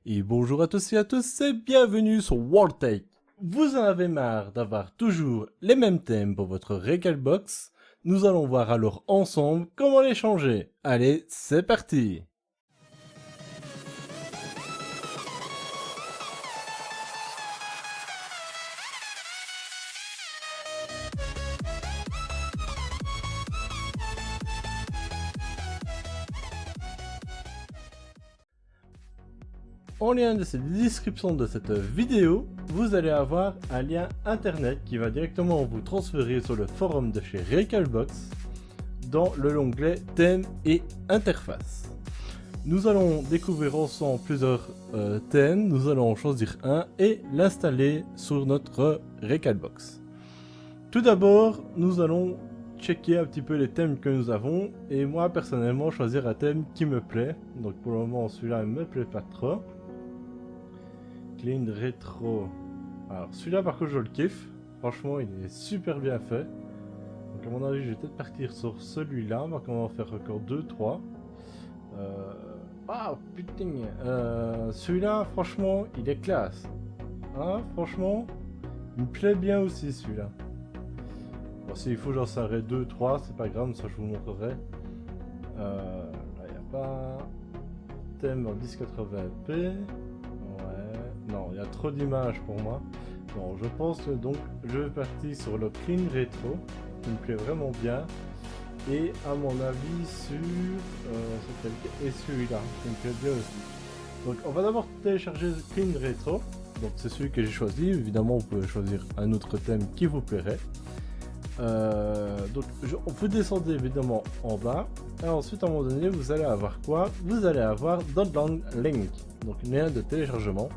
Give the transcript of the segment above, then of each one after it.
Et bonjour à tous et bienvenue sur WorldTech. Vous en avez marre d'avoir toujours les mêmes thèmes pour votre Recalbox? Nous allons voir alors ensemble comment les changer. Allez, c'est parti! En lien de cette description de cette vidéo, vous allez avoir un lien internet qui va directement vous transférer sur le forum de chez Recalbox dans l'onglet thèmes et interface. Nous allons découvrir ensemble plusieurs thèmes, nous allons en choisir un et l'installer sur notre Recalbox. Tout d'abord, nous allons checker un petit peu les thèmes que nous avons et moi personnellement choisir un thème qui me plaît. Donc pour le moment celui-là ne me plaît pas trop. Clean Retro. Alors celui-là par contre je le kiffe. Franchement il est super bien fait. Donc à mon avis je vais peut-être partir sur celui-là. On va en faire encore 2-3. Ah putain. Celui-là franchement il est classe. Hein, franchement il me plaît bien aussi celui-là. Bon, s'il faut j'en serai 2-3 c'est pas grave, ça je vous montrerai. Là il n'y a pas thème en 1080p. Non, il y a trop d'images pour moi. Bon, je pense que donc je vais partir sur le Clean Retro, qui me plaît vraiment bien. Et à mon avis sur et celui-là, qui me plaît bien aussi. Donc on va d'abord télécharger le Clean Retro. Donc c'est celui que j'ai choisi. Évidemment, vous pouvez choisir un autre thème qui vous plairait. Donc vous descendez évidemment en bas. Et ensuite, à un moment donné, vous allez avoir quoi? Vous allez avoir Download Link, donc lien de téléchargement.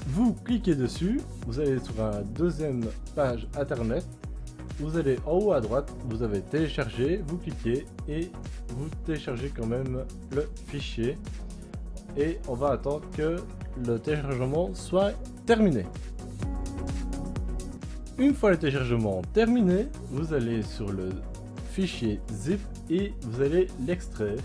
Vous cliquez dessus, vous allez sur une deuxième page internet, vous allez en haut à droite, vous avez téléchargé, vous cliquez et vous téléchargez quand même le fichier et on va attendre que le téléchargement soit terminé. Une fois le téléchargement terminé, vous allez sur le fichier zip et vous allez l'extraire.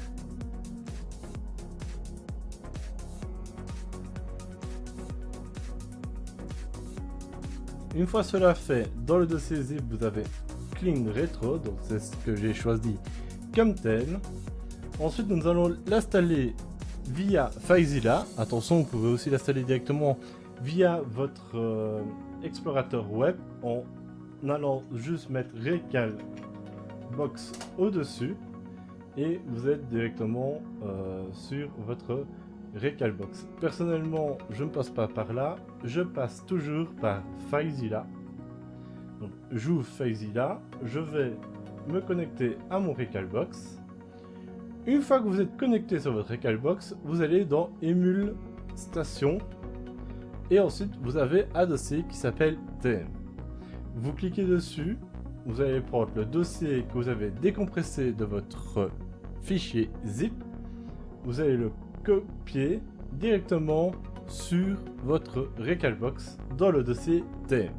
Une fois cela fait, dans le dossier zip, vous avez Clean Retro, donc c'est ce que j'ai choisi comme tel. Ensuite, nous allons l'installer via FileZilla. Attention, vous pouvez aussi l'installer directement via votre explorateur web en allant juste mettre Recalbox au-dessus et vous êtes directement sur votre Recalbox. Personnellement, je ne passe pas par là, je passe toujours par FileZilla. Donc, j'ouvre FileZilla, je vais me connecter à mon Recalbox. Une fois que vous êtes connecté sur votre Recalbox, vous allez dans Émule Station et ensuite vous avez un dossier qui s'appelle thème. Vous cliquez dessus, vous allez prendre le dossier que vous avez décompressé de votre fichier zip, vous allez le copier directement sur votre Recalbox dans le dossier thème.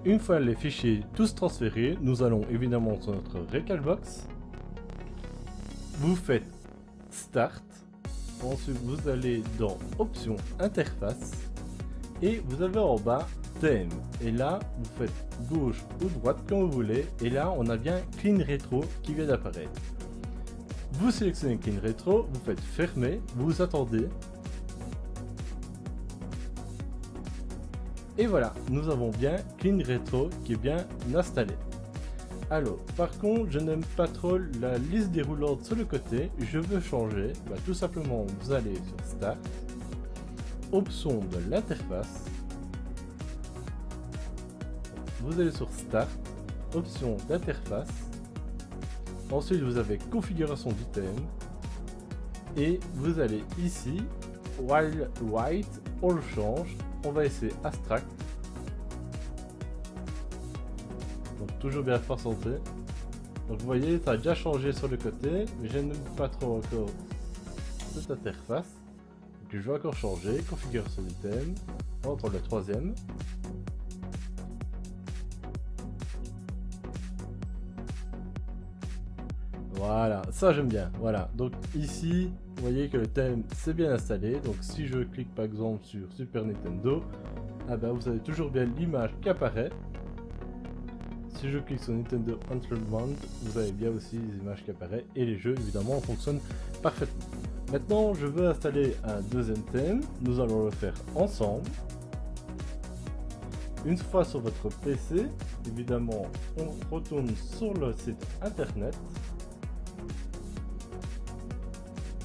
Une fois les fichiers tous transférés, nous allons évidemment sur notre Recalbox. Vous faites Start. Ensuite, vous allez dans Options Interface. Et vous avez en bas Thème. Et là, vous faites gauche ou droite comme vous voulez. Et là, on a bien Clean Retro qui vient d'apparaître. Vous sélectionnez Clean Retro, vous faites fermer, vous attendez. Et voilà, nous avons bien Clean Retro qui est bien installé. Alors, par contre, je n'aime pas trop la liste déroulante sur le côté. Je veux changer. Bah, tout simplement, vous allez sur Start, Options de l'interface. Vous allez sur Start, Options d'interface. Ensuite, vous avez Configuration du thème. Et vous allez ici, While White, on le change. On va essayer Abstract. Donc toujours bien fort santé. Donc vous voyez, ça a déjà changé sur le côté, mais je n'aime pas trop encore cette interface. Donc je vais encore changer, configuration du thème. On va prendre le troisième. Voilà, ça j'aime bien. Voilà, donc ici, vous voyez que le thème c'est bien installé. Donc si je clique par exemple sur Super Nintendo, ah ben, vous avez toujours bien l'image qui apparaît. Si je clique sur Nintendo Entertainment, vous avez bien aussi les images qui apparaissent et les jeux évidemment fonctionnent parfaitement. Maintenant, je veux installer un deuxième thème. Nous allons le faire ensemble. Une fois sur votre PC, évidemment, on retourne sur le site internet.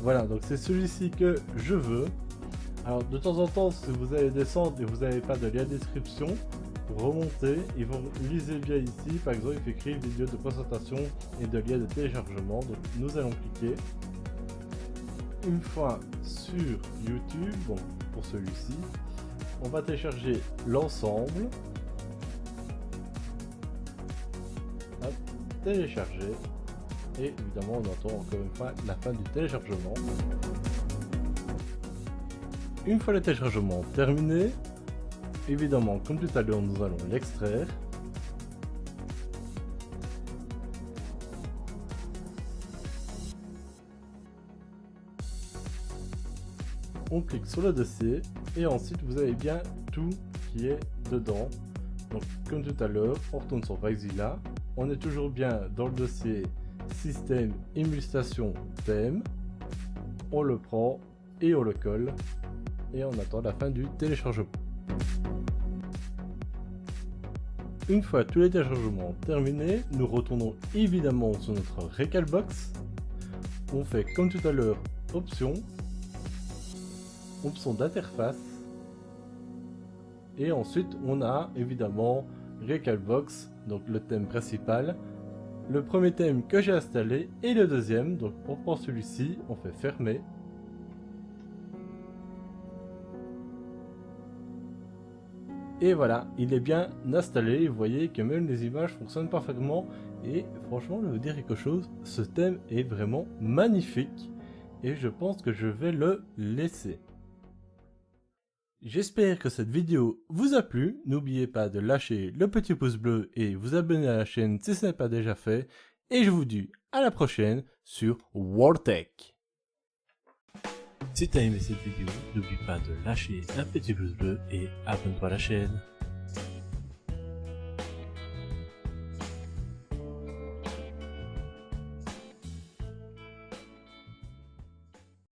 Voilà, donc c'est celui-ci que je veux. Alors de temps en temps, si vous allez descendre et vous n'avez pas de lien de description, pour remonter, et vous lisez bien ici, par exemple il fait écrit vidéo de présentation et de lien de téléchargement. Donc nous allons cliquer. Une fois sur YouTube, bon, pour celui-ci, on va télécharger l'ensemble. Hop, télécharger. Et évidemment on entend encore une fois la fin du téléchargement. Une fois le téléchargement terminé, évidemment comme tout à l'heure nous allons l'extraire. On clique sur le dossier et ensuite vous avez bien tout qui est dedans. Donc comme tout à l'heure, on retourne sur FileZilla. On est toujours bien dans le dossier système émulation thème. On le prend et on le colle et on attend la fin du téléchargement. Une fois tous les téléchargements terminés, nous retournons évidemment sur notre Recalbox. On fait comme tout à l'heure, option d'interface, et ensuite on a évidemment Recalbox, donc le thème principal, le premier thème que j'ai installé et le deuxième. Donc on prend celui-ci, on fait fermer. Et voilà, il est bien installé. Vous voyez que même les images fonctionnent parfaitement. Et franchement, je vais vous dire quelque chose, ce thème est vraiment magnifique. Et je pense que je vais le laisser. J'espère que cette vidéo vous a plu. N'oubliez pas de lâcher le petit pouce bleu et vous abonner à la chaîne si ce n'est pas déjà fait. Et je vous dis à la prochaine sur WorldTech. Si tu as aimé cette vidéo, n'oublie pas de lâcher un petit pouce bleu et abonne-toi à la chaîne.